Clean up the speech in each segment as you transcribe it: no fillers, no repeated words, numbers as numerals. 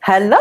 Hello.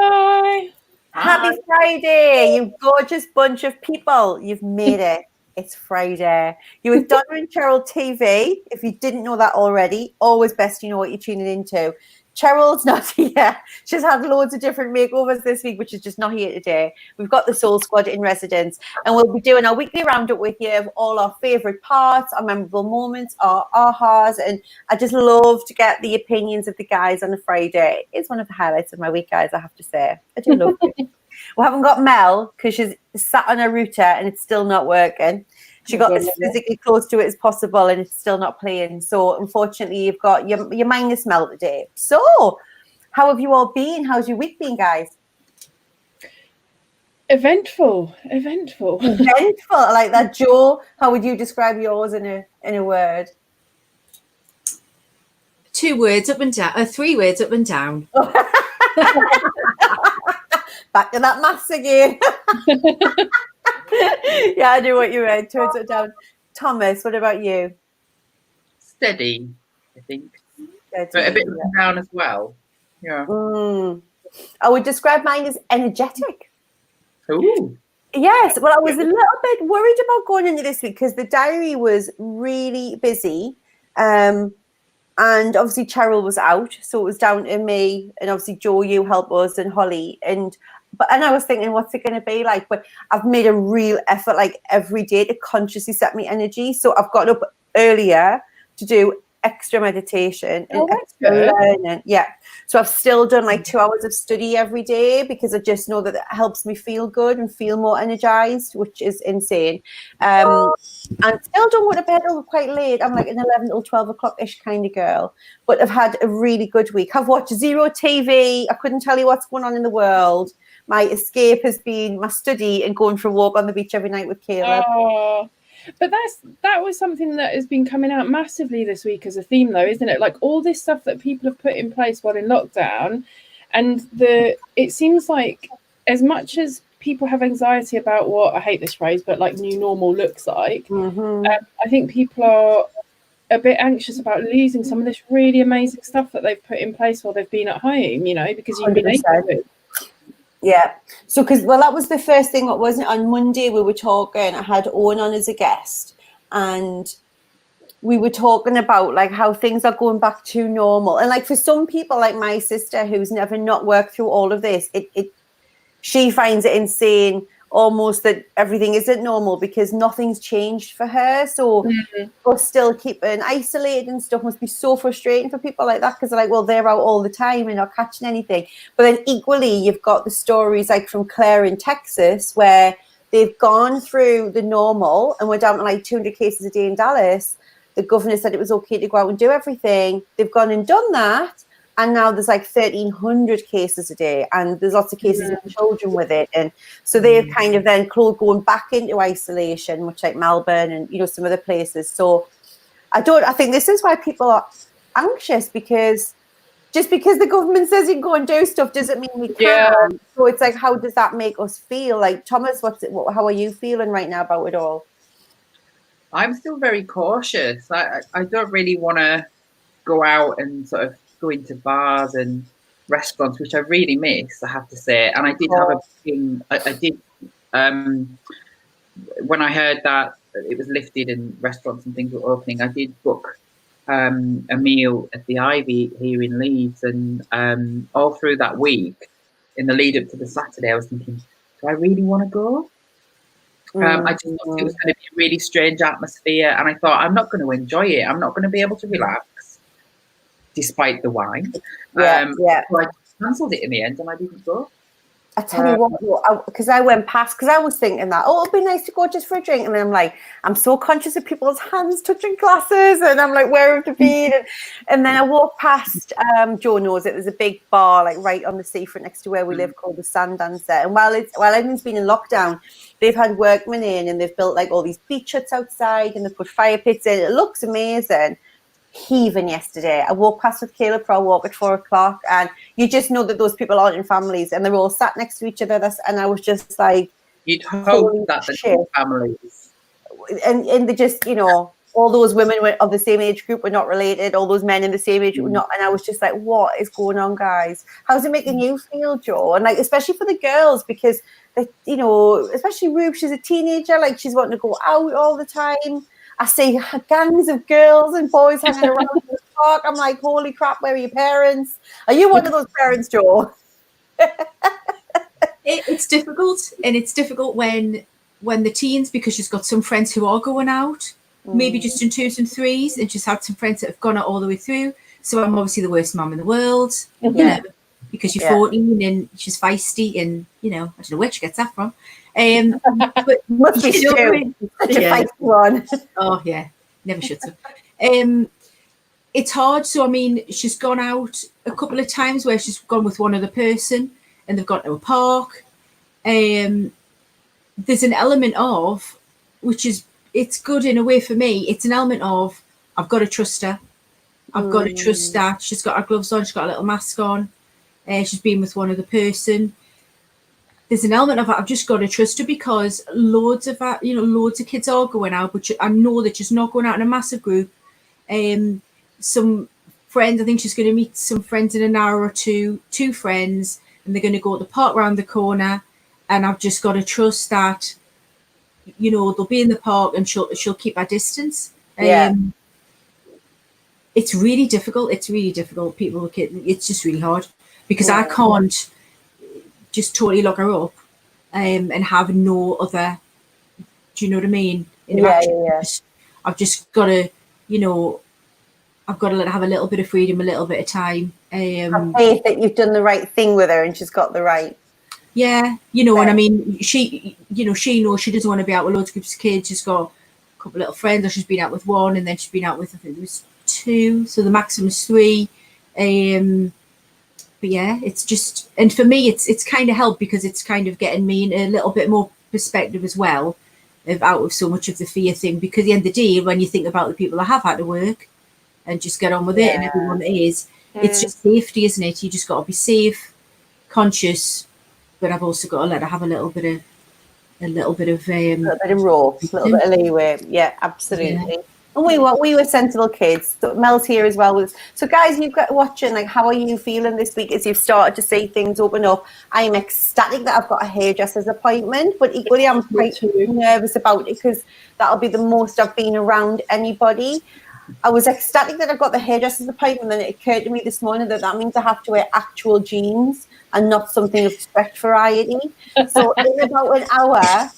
Hi. Happy Friday, you gorgeous bunch of people. You've made it. It's Friday. You're with Donna and Cheryl TV. If you didn't know that already, always best you know what you're tuning into. Cheryl's not here. She's had loads of different makeovers this week, which is just not here today. We've got the Soul Squad in residence, and we'll be doing our weekly roundup with you of all our favourite parts, our memorable moments, our ahas, and I just love to get the opinions of the guys on a Friday. It's one of the highlights of my week, guys, I have to say. I do love it. We haven't got Mel because she's sat on her router and it's still not working. She got as physically close to it as possible and it's still not playing. So unfortunately, you've got your minus Mel today. So how have you all been? How's your week been, guys? Eventful. I like that. Joe, how would you describe yours in a word? 2 words up and down, 3 words up and down. Back to that maths again. Yeah, I knew what you meant. Turns it down. Thomas, what about you? Steady, I think. Steady, but a bit down as well. Yeah. I would describe mine as energetic. Ooh. Yes. Well, I was a little bit worried about going into this week because the diary was really busy. And obviously Cheryl was out, so it was down to me and obviously Joe, you help us, and Holly. And I was thinking, what's it going to be like? But I've made a real effort, like every day, to consciously set my energy. So I've got up earlier to do extra meditation and extra learning. Yeah. So I've still done like 2 hours of study every day because I just know that it helps me feel good and feel more energized, which is insane. And still don't go to bed till quite late. I'm like an 11 till 12 o'clock-ish kind of girl. But I've had a really good week. I've watched zero TV. I couldn't tell you what's going on in the world. My escape has been my study and going for a walk on the beach every night with Caleb. Oh, but that was something that has been coming out massively this week as a theme, though, isn't it? Like all this stuff that people have put in place while in lockdown, and it seems like as much as people have anxiety about what, I hate this phrase, but like new normal looks like, I think people are a bit anxious about losing some of this really amazing stuff that they've put in place while they've been at home, you know, because you've been able to. Yeah. So, that was the first thing. What wasn't on Monday? We were talking. I had Owen on as a guest, and we were talking about like how things are going back to normal. And like for some people, like my sister, who's never not worked through all of this, she finds it insane almost that everything isn't normal because nothing's changed for her. So we're still keeping isolated and stuff must be so frustrating for people like that because they're like, well, they're out all the time and not catching anything. But then equally, you've got the stories like from Claire in Texas where they've gone through the normal and we're down to like 200 cases a day in Dallas. The governor said it was okay to go out and do everything. They've gone and done that. And now there's like 1,300 cases a day, and there's lots of cases of children with it. And so they've kind of then going back into isolation, much like Melbourne and, you know, some other places. So I think this is why people are anxious because just because the government says you can go and do stuff doesn't mean we can. Yeah. So it's like, how does that make us feel? Like, Thomas, how are you feeling right now about it all? I'm still very cautious. I don't really want to go out and sort of go into bars and restaurants, which I really miss, I have to say. And I did have a thing. I did when I heard that it was lifted and restaurants and things were opening. I did book a meal at the Ivy here in Leeds, and all through that week, in the lead up to the Saturday, I was thinking, do I really want to go? I just thought it was going to be a really strange atmosphere, and I thought I'm not going to enjoy it. I'm not going to be able to relax. Despite the wine, So I cancelled it in the end, and I didn't go. I tell you what, because I went past, because I was thinking that, it'd be nice to go just for a drink, and then I'm like, I'm so conscious of people's hands touching glasses, and I'm like, where have they been? And then I walked past. Joe knows it. There's a big bar like right on the seafront next to where we live called the Sand Dancer. And while everything's been in lockdown, they've had workmen in, and they've built like all these beach huts outside, and they've put fire pits in. It looks amazing. Heaving yesterday. I walked past with Caleb for a walk at 4 o'clock, and you just know that those people aren't in families, and they're all sat next to each other. And I was just like, you'd hope that the families, and they just, you know, all those women were of the same age group were not related. All those men in the same age group were not. And I was just like, what is going on, guys? How's it making you feel, Jo? And like, especially for the girls, because they, you know, especially Ruth, she's a teenager. Like, she's wanting to go out all the time. I see gangs of girls and boys hanging around in the park. I'm like, holy crap, where are your parents? Are you one of those parents, Jo? It's difficult, and it's difficult when the teens, because she's got some friends who are going out, maybe just in 2s and 3s, and she's had some friends that have gone out all the way through. So I'm obviously the worst mum in the world, you know, because you're 14 and she's feisty, and you know, I don't know where she gets that from. But Must be you know, true. Such a feisty one. Oh yeah, never shuts up. It's hard. So I mean, she's gone out a couple of times where she's gone with one other person, and they've gone to a park. There's an element of, which is, it's good in a way for me. It's an element of, I've got to trust her. I've got to trust that she's got her gloves on, she's got a little mask on, she's been with one other person. There's an element of, I've just got to trust her, because loads of kids are going out, but I know that she's not going out in a massive group. Some friends, I think she's going to meet some friends in an hour or two friends, and they're going to go to the park round the corner, and I've just got to trust that, you know, they'll be in the park and she'll keep her distance. It's really difficult. People look at, it's just really hard, because I can't just totally lock her up and have no other, do you know what I mean? I've just got to, you know, I've got to let her have a little bit of freedom, a little bit of time. Have faith that you've done the right thing with her and she's got the right. Yeah, you know, and I mean, she knows she doesn't want to be out with loads of groups of kids. She's got a couple of little friends, or she's been out with one, and then she's been out with, I think it was 2, so the maximum is 3. But yeah, it's just, and for me, it's kind of helped, because it's kind of getting me in a little bit more perspective as well, out of so much of the fear thing. Because at the end of the day, when you think about the people that have had to work and just get on with it, and everyone is, it's just safety, isn't it? You just got to be safe, conscious, but I've also got to let her have a little bit of rope, a little bit of leeway. Yeah, absolutely. Yeah. And we were sensible kids. So Mel's here as well. So guys, you've got watching, like, how are you feeling this week as you've started to see things open up? I'm ecstatic that I've got a hairdresser's appointment, but equally I'm quite nervous about it, because that'll be the most I've been around anybody. I was ecstatic that I got the hairdresser's appointment, and it occurred to me this morning that means I have to wear actual jeans and not something of stretch variety. So in about an hour,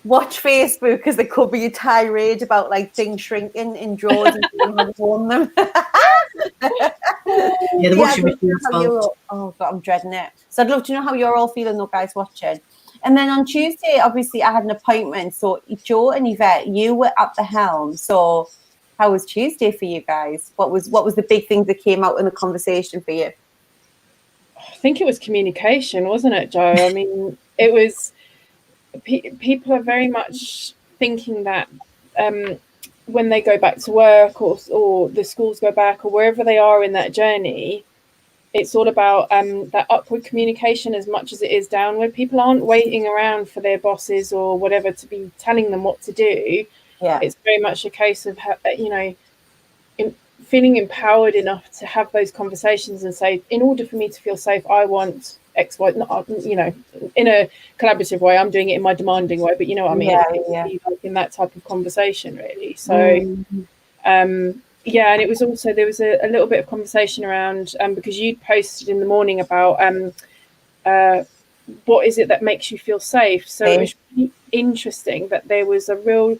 watch Facebook, because there could be a tirade about like things shrinking in drawers and you haven't worn them. The washing machine. Oh God, I'm dreading it. So I'd love to know how you're all feeling, though, guys, watching. And then on Tuesday, obviously, I had an appointment. So Jo and Yvette, you were at the helm. So how was Tuesday for you guys? What was the big thing that came out in the conversation for you? I think it was communication, wasn't it, Jo? I mean, it was, people are very much thinking that when they go back to work, or the schools go back, or wherever they are in that journey, it's all about that upward communication as much as it is downward. People aren't waiting around for their bosses or whatever to be telling them what to do. Yeah. It's very much a case of, you know, feeling empowered enough to have those conversations and say, in order for me to feel safe, I want X, Y, not, you know, in a collaborative way. I'm doing it in my demanding way, but you know what I mean? Like in that type of conversation, really. So, and it was also, there was a little bit of conversation around, because you posted in the morning about what is it that makes you feel safe. So it was really interesting that there was a real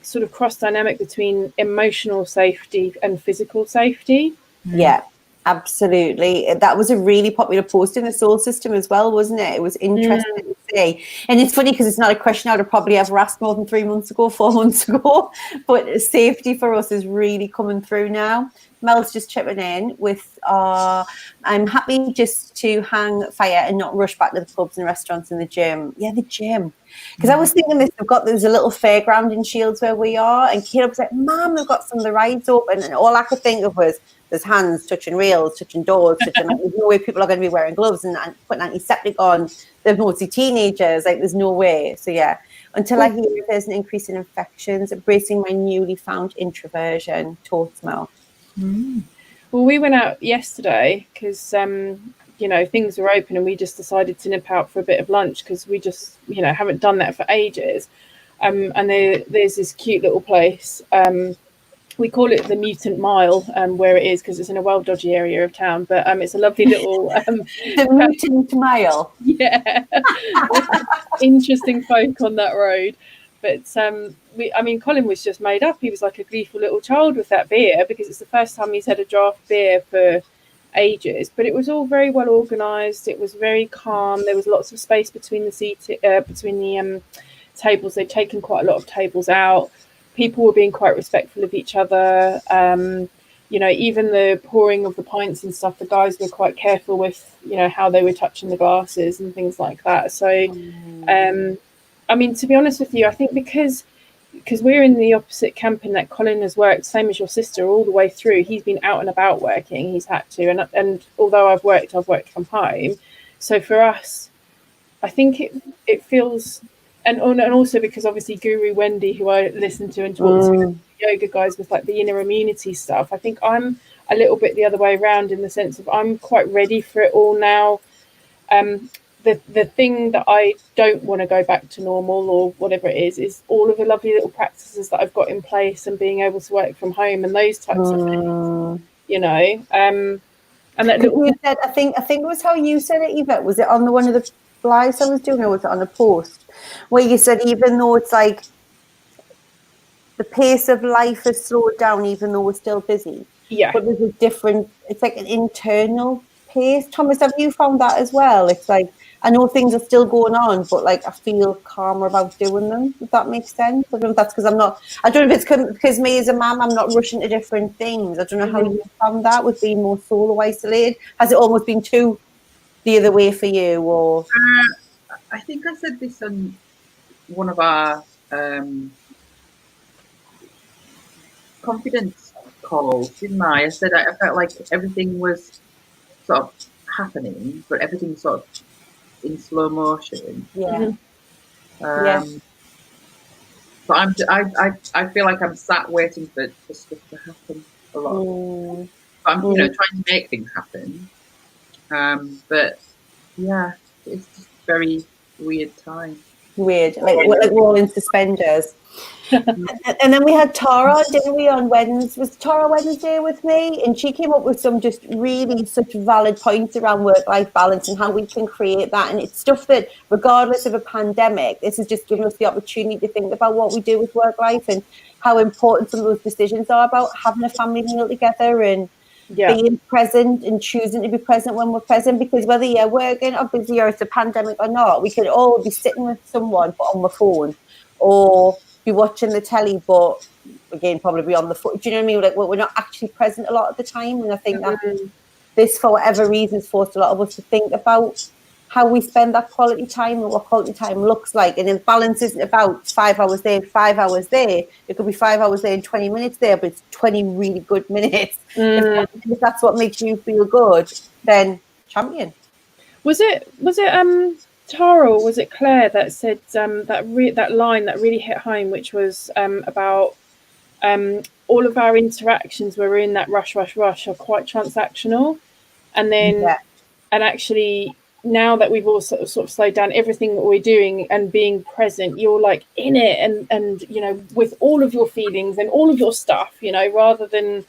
sort of cross dynamic between emotional safety and physical safety. Yeah, absolutely. That was a really popular post in the Soul System as well, wasn't it? It was interesting to see. And it's funny because it's not a question I would have probably ever asked more than 4 months ago, but safety for us is really coming through now. Mel's just chipping in with, I'm happy just to hang fire and not rush back to the pubs and restaurants and the gym. Yeah, the gym. Because I was thinking there's a little fairground in Shields where we are, and Caleb was like, Mum, we've got some of the rides open. And all I could think of was, there's hands touching rails, touching doors, touching, like, there's no way people are going to be wearing gloves and putting antiseptic on. They're mostly teenagers, like there's no way. So yeah, until I hear if there's an increase in infections, embracing my newly found introversion. Totes Mel. Well, we went out yesterday because, you know, things were open and we just decided to nip out for a bit of lunch because we just, you know, haven't done that for ages. And there's this cute little place. We call it the Mutant Mile, where it is because it's in a well dodgy area of town. But it's a lovely little The Mutant Mile. Yeah, interesting folk on that road. But Colin was just made up. He was like a gleeful little child with that beer because it's the first time he's had a draft beer for ages. But it was all very well organised. It was very calm. There was lots of space between the tables. They'd taken quite a lot of tables out. People were being quite respectful of each other. You know, even the pouring of the pints and stuff, the guys were quite careful with, you know, how they were touching the glasses and things like that. So, I mean, to be honest with you, I think because we're in the opposite camp in that Colin has worked, same as your sister, all the way through. He's been out and about working. He's had to. And although I've worked from home. So for us, I think it feels... And also because obviously Guru Wendy, who I listen to and talk to, yoga guys with like the inner immunity stuff, I think I'm a little bit the other way around in the sense of I'm quite ready for it all now. The thing that I don't want to go back to normal or whatever it is all of the lovely little practices that I've got in place and being able to work from home and those types of things, you know. And that little... You said, I think it was how you said it, Eva. Was it on one of the lives I was doing, or was it on a post where you said even though it's like the pace of life has slowed down, even though we're still busy, but there's a different, it's like an internal pace. Thomas, have you found that as well? It's like I know things are still going on, but like I feel calmer about doing them, if that makes sense. I don't know if that's because I don't know if it's because me as a mum, I'm not rushing to different things. I don't know how you found that with being more solo isolated. Has it almost been too the other way for you, or? I think I said this on one of our confidence calls, didn't I? I said I felt like everything was sort of happening, but everything sort of in slow motion. Yeah. But I feel like I'm sat waiting for stuff to happen a lot. But I'm trying to make things happen. But yeah, it's just very weird time. Weird, like we're all in suspenders. And then we had Tara, didn't we, on Wednesday? Was Tara Wednesday with me? And she came up with some just really such valid points around work-life balance and how we can create that. And it's stuff that, regardless of a pandemic, this has just given us the opportunity to think about what we do with work-life and how important some of those decisions are about having a family meal together and being present and choosing to be present when we're present, because whether you're working or busy or it's a pandemic or not, we could all be sitting with someone but on the phone or be watching the telly, but again, probably be on the foot. Do you know what I mean? Like we're not actually present a lot of the time. And I think that this, for whatever reason, has forced a lot of us to think about how we spend that quality time and what quality time looks like. And then balance isn't about 5 hours there, 5 hours there. It could be 5 hours there and 20 minutes there, but it's 20 really good minutes. If that's what makes you feel good, then champion. Was it Tara or was it Claire that said that line that really hit home, which was about all of our interactions where we're in that rush are quite transactional, and then and actually now that we've all sort of slowed down everything that we're doing and being present, you're like in it and you know, with all of your feelings and all of your stuff, you know, rather than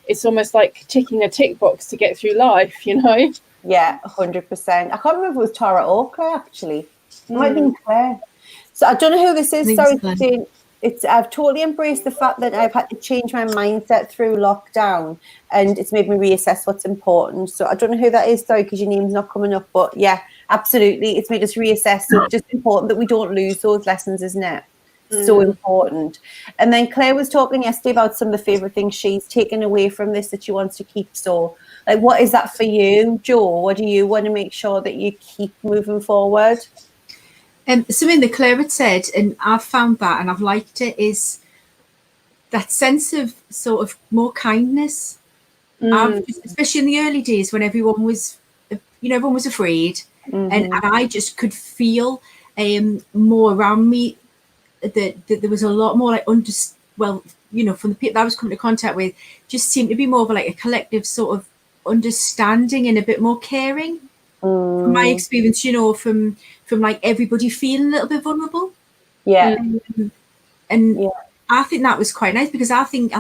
it's almost like ticking a tick box to get through life, you know. Yeah, 100%. I can't remember if it was Tara or Claire, actually. It might have been Claire. So I don't know who this is. Sorry, I've totally embraced the fact that I've had to change my mindset through lockdown, and it's made me reassess what's important. So I don't know who that is, sorry, because your name's not coming up. But yeah, absolutely. It's made us reassess. So it's just important that we don't lose those lessons, isn't it? So important. And then Claire was talking yesterday about some of the favourite things she's taken away from this that she wants to keep. So like, what is that for you, Jo? What do you want to make sure that you keep moving forward? Something that Claire had said, and I've found that and I've liked it, is that sense of sort of more kindness. Especially in the early days when everyone was afraid, and I just could feel more around me that there was a lot more like from the people that I was coming to contact with, just seemed to be more of like a collective sort of understanding and a bit more caring. From my experience, from like everybody feeling a little bit vulnerable. Yeah. And I think that was quite nice, because I think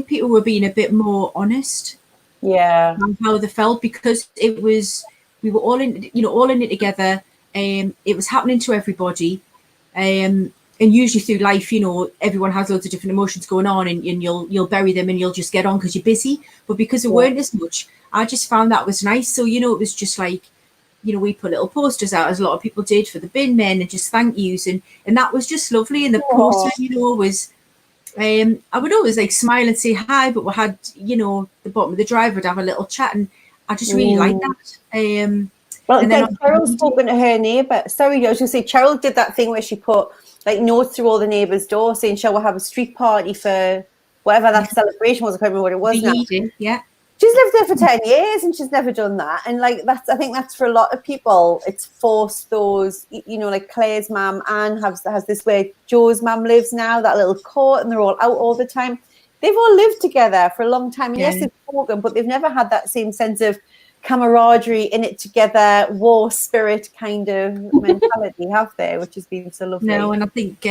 people were being a bit more honest. Yeah. On how they felt, because we were all in it together. It was happening to everybody. And usually through life, everyone has loads of different emotions going on, and you'll bury them and you'll just get on because you're busy. But because there weren't as much, I just found that was nice. So, it was just like, we put little posters out, as a lot of people did, for the bin men, and just thank yous. And that was just lovely. And the poster, was, I would always like smile and say hi, but we had, the bottom of the drive would have a little chat, and I just really liked that. Well, and then Cheryl's spoken to her neighbour. Sorry, I was going to say, Cheryl did that thing where she put like notes through all the neighbours' doors saying, shall we have a street party for whatever that celebration was? I can't remember what it was now. Yeah. She's lived there for 10 years and she's never done that. And like, I think that's for a lot of people, it's forced those, like Claire's mum, Anne has this where Joe's mum lives now, that little court, and they're all out all the time. They've all lived together for a long time. And yes, they've spoken, but they've never had that same sense of camaraderie, in it together, war spirit kind of mentality, have they? Which has been so lovely. No, and I think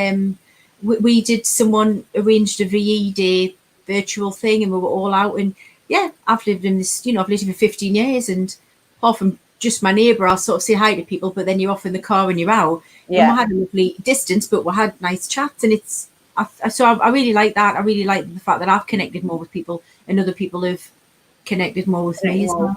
we did, someone arranged a VE day virtual thing, and we were all out. And I've lived in this, I've lived here for 15 years, and apart from just my neighbour, I'll sort of say hi to people, but then you're off in the car and you're out. And we had a lovely distance, but we had nice chats, and I really like that. I really like the fact that I've connected more with people, and other people have connected more with me as well.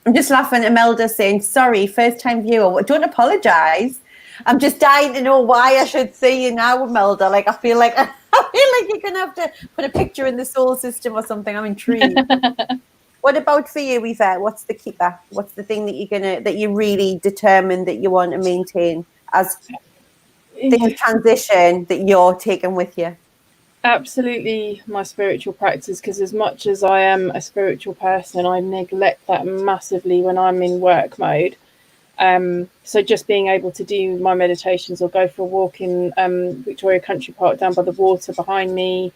I'm just laughing at Imelda saying, sorry, first time viewer. Don't apologise. I'm just dying to know why I should see you now, Imelda. Like, I feel like you're gonna have to put a picture in the soul system or something. I'm intrigued. What about for you, Yvette? What's the keeper? What's the thing that you really determined that you want to maintain as things transition that you're taking with you? Absolutely, my spiritual practice, because as much as I am a spiritual person, I neglect that massively when I'm in work mode. So just being able to do my meditations or go for a walk in Victoria Country Park down by the water behind me,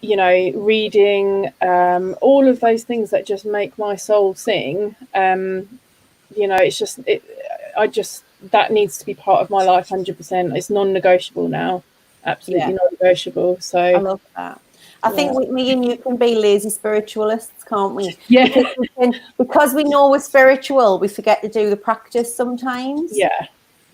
reading, all of those things that just make my soul sing. It's just, that needs to be part of my life 100%. It's non-negotiable now. Absolutely non-negotiable. So I love that. I think me and you can be lazy spiritualists, can't we? Yeah. Because we know we're spiritual, we forget to do the practice sometimes.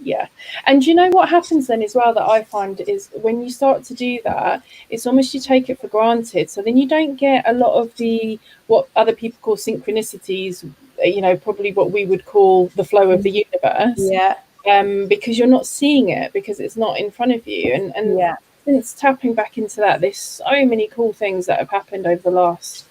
Yeah. And you know what happens then as well that I find is when you start to do that, it's almost you take it for granted. So then you don't get a lot of what other people call synchronicities, probably what we would call the flow of the universe. Yeah. Because you're not seeing it, because it's not in front of you. And since tapping back into that, there's so many cool things that have happened over the last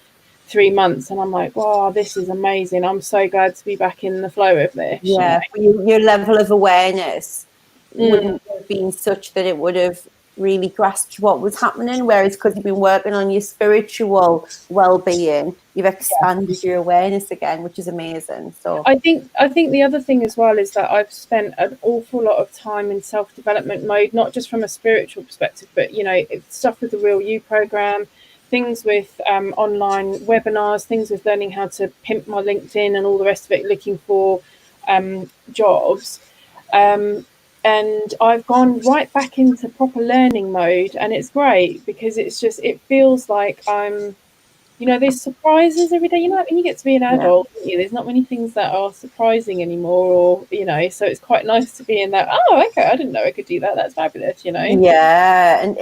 3 months, and I'm like, wow, this is amazing. I'm so glad to be back in the flow of this. Your level of awareness wouldn't have been such that it would have really grasped what was happening, whereas because you've been working on your spiritual well-being, you've expanded your awareness again, which is amazing. So I think the other thing as well is that I've spent an awful lot of time in self-development mode, not just from a spiritual perspective, but stuff with the Real You program, things with online webinars, things with learning how to pimp my LinkedIn and all the rest of it, looking for jobs. And I've gone right back into proper learning mode, and it's great because it feels like I'm, there's surprises every day. When you get to be an adult, there's not many things that are surprising anymore, or, so it's quite nice to be in that, oh, okay, I didn't know I could do that. That's fabulous, Yeah, and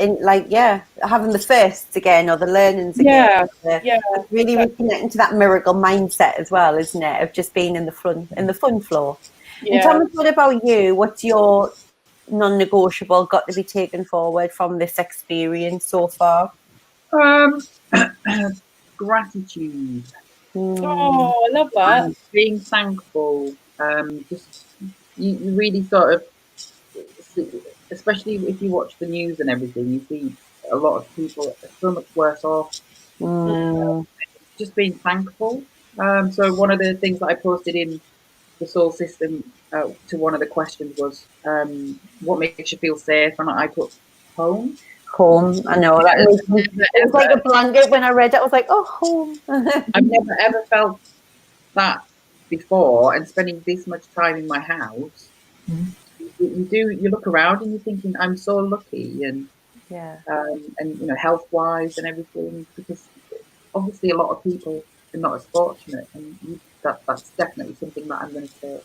having the firsts again, or the learnings again. Really reconnecting to that miracle mindset as well, isn't it? Of just being in the fun flow. And Thomas, what about you? What's your non-negotiable got to be taken forward from this experience so far? Gratitude. Oh, I love that. And being thankful. Just you really sort of, especially if you watch the news and everything, you see a lot of people so much worse off. Just being thankful. So one of the things that I posted in the soul system, to one of the questions was, what makes you feel safe? And I put home. Home. I know that. It was like a blanket when I read it. I was like, oh, home. I've never ever felt that before, and spending this much time in my house, you look around and you're thinking, I'm so lucky, and Yeah. and you know, health wise and everything, because obviously a lot of people are not as fortunate, and that's definitely something that I'm going to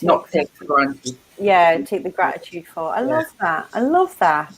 not take for granted. Yeah, take the gratitude for. I love that. I love that.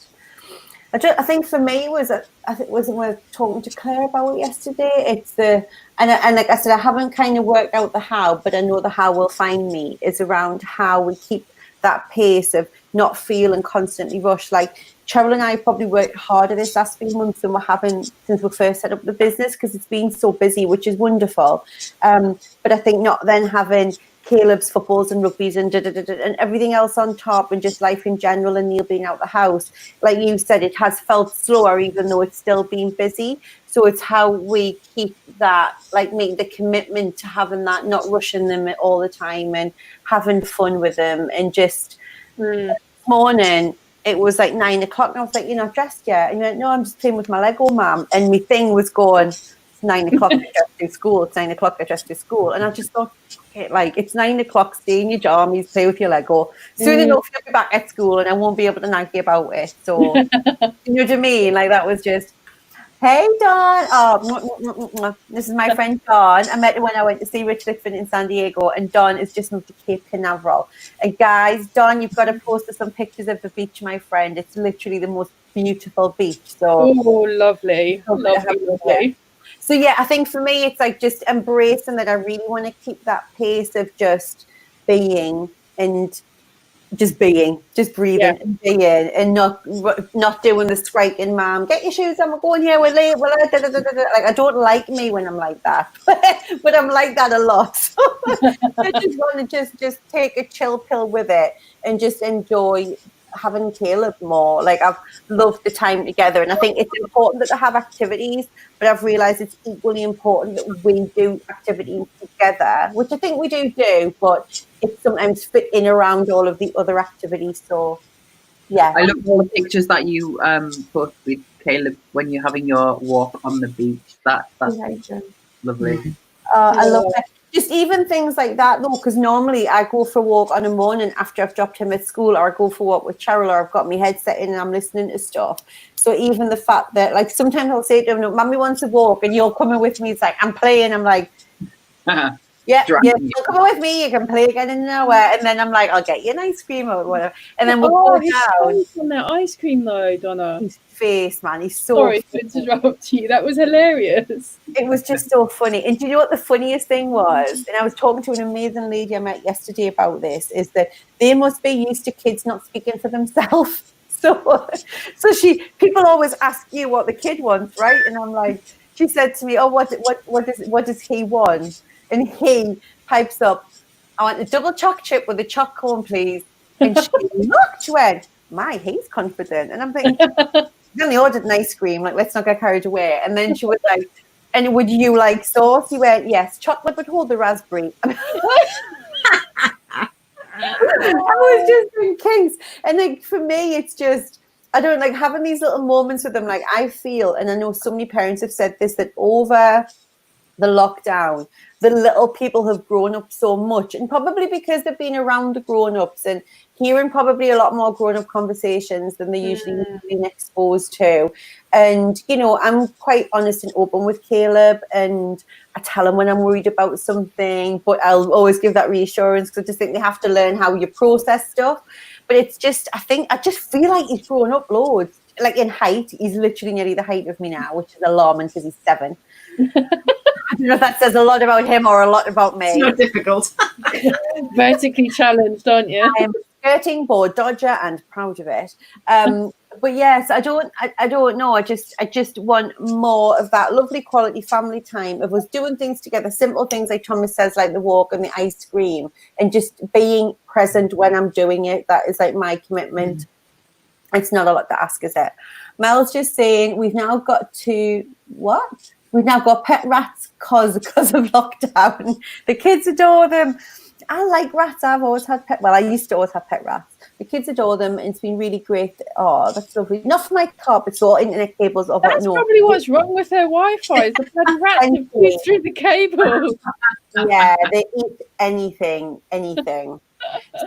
I think for me was, I think wasn't we talking to Claire about it yesterday. It's the and like I said, I haven't kind of worked out the how, but I know the how will find me is around how we keep that pace of not feeling constantly rushed. Like Cheryl and I probably worked harder this last few months than we haven't since we first set up the business, because it's been so busy, which is wonderful. But I think not then having Caleb's footballs and rugbies and and everything else on top, and just life in general, and Neil being out the house, like you said, it has felt slower even though it's still been busy. So it's how we keep that, like make the commitment to having that, not rushing them all the time and having fun with them. And just this morning it was like 9 o'clock and I was like, you're not dressed yet? And you went, no, I'm just playing with my Lego, mum. And my thing was going, it's 9 o'clock, I dressed to school. It's 9 o'clock, I dressed to school. And I just thought, okay, like, it's 9 o'clock, stay in your jammies, play with your Lego. Soon enough, you'll be back at school and I won't be able to nag you about it. So, you know what I mean? Like, that was just, hey, Dawn. Oh, this is my friend Dawn. I met her when I went to see Rich Lickford in San Diego, and Dawn is just moved to Cape Canaveral. And guys, Dawn, you've got to post some pictures of the beach, my friend. It's literally the most beautiful beach. So, lovely. Lovely. So yeah, I think for me, it's like just embracing that I really want to keep that pace of just being and just being, just breathing and being, and not doing the striking, mom, get your shoes on, we're going here, we're late, like, I don't like me when I'm like that, but I'm like that a lot. So I just want to just take a chill pill with it and just enjoy having Caleb more. Like, I've loved the time together, and I think it's important that they have activities, but I've realized it's equally important that we do activities together, which I think we do, but it's sometimes fit in around all of the other activities. So yeah, I love all the pictures that you post with Caleb when you're having your walk on the beach. That's lovely. I love it. Just even things like that, though, because normally I go for a walk on a morning after I've dropped him at school, or I go for a walk with Cheryl, or I've got my headset in and I'm listening to stuff. So even the fact that, like, sometimes I'll say to him, no, Mummy wants to walk, and you're coming with me. It's like, I'm playing. I'm like, you're coming with me. You can play again in an hour. And then I'm like, I'll get you an ice cream or whatever. And then we'll go down. On that ice cream, though, Donna. His face, man. He's so sorry to interrupt you. That was hilarious. It was just so funny. And do you know what the funniest thing was? And I was talking to an amazing lady I met yesterday about this, is that they must be used to kids not speaking for themselves. So people always ask you what the kid wants, right? And I'm like, she said to me, oh, what does he want? And he pipes up, I want a double choc chip with a choc cone, please. And she looked, she went, my, he's confident. And I'm thinking, he only ordered an ice cream, like, let's not get carried away. And then she was like, and would you like sauce? He went, yes, chocolate would hold the raspberry. I was just in case. And like, for me, it's just, I don't like having these little moments with them. Like, I feel, and I know so many parents have said this, that over the lockdown, the little people have grown up so much, and probably because they've been around the grown-ups and hearing probably a lot more grown-up conversations than they usually have been exposed to. And, you know, I'm quite honest and open with Caleb, and I tell him when I'm worried about something, but I'll always give that reassurance, because I just think they have to learn how you process stuff. But it's just, I just feel like he's grown up loads. Like, in height, he's literally nearly the height of me now, which is alarming because he's 7. I don't know if that says a lot about him or a lot about me. It's not difficult. Vertically challenged, aren't you? I am skirting board dodger and proud of it. But yes, I don't know. I just want more of that lovely quality family time of us doing things together, simple things like Thomas says, like the walk and the ice cream, and just being present when I'm doing it. That is like my commitment. It's not a lot to ask, is it? Mel's just saying we've now got pet rats because of lockdown. The kids adore them. I like rats. I've always had pet. Well, I used to always have pet rats. The kids adore them, and it's been really great. Oh, that's lovely. Not for my carpets or internet cables. Or That's no. probably what's wrong with her Wi-Fi. The bloody rats have pushed through the cable. Yeah, they eat anything.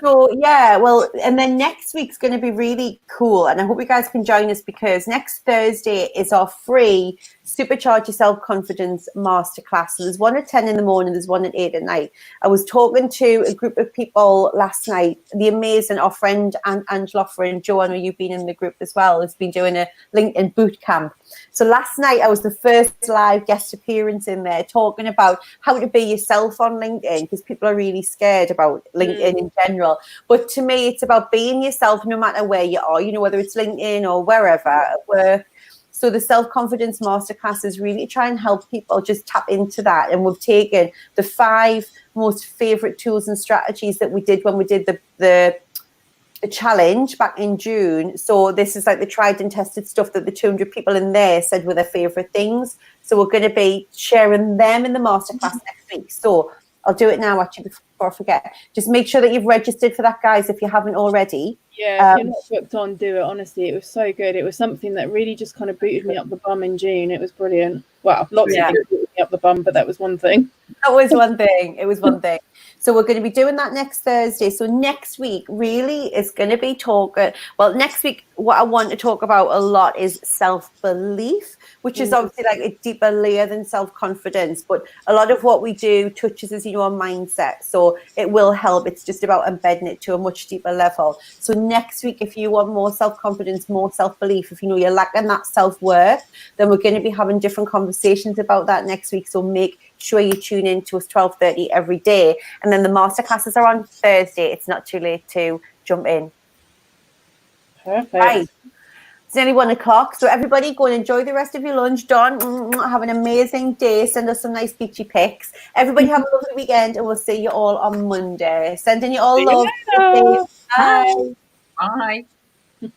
So yeah, well, and then next week's going to be really cool, and I hope you guys can join us, because next Thursday is our free Supercharge Your Self-Confidence Masterclass. So there's one at 10 in the morning, there's one at 8 at night. I was talking to a group of people last night, the amazing, our friend Angela and Joe, I know you've been in the group as well, has been doing a LinkedIn boot camp. So last night I was the first live guest appearance in there, talking about how to be yourself on LinkedIn, because people are really scared about LinkedIn in general. But to me, it's about being yourself no matter where you are, you know, whether it's LinkedIn or wherever, at work. So the Self-Confidence Masterclass is really try and help people just tap into that. And we've taken the 5 most favorite tools and strategies that we did when we did the challenge back in June. So this is like the tried and tested stuff that the 200 people in there said were their favorite things. So we're going to be sharing them in the masterclass next week. So I'll do it now, actually, before I forget. Just make sure that you've registered for that, guys, if you haven't already. Yeah, if you're not booked on, do it. Honestly, it was so good. It was something that really just kind of booted me up the bum in June. It was brilliant. Well, lots of things booted me up the bum, but that was one thing. That was one thing. It was one thing. So we're going to be doing that next Thursday. So next week really is going to be talking. Well, next week, what I want to talk about a lot is self-belief, which is obviously like a deeper layer than self-confidence. But a lot of what we do touches, as you know, our mindset. So it will help. It's just about embedding it to a much deeper level. So next week, if you want more self-confidence, more self-belief, if you know you're lacking that self-worth, then we're going to be having different conversations about that next week. So make sure you tune in to us 12:30 every day. And then the masterclasses are on Thursday. It's not too late to jump in. Perfect. Right. It's nearly 1 o'clock. So everybody go and enjoy the rest of your lunch. Dawn, have an amazing day. Send us some nice beachy pics. Everybody have a lovely weekend, and we'll see you all on Monday. Sending you all love. Bye. Bye. Bye.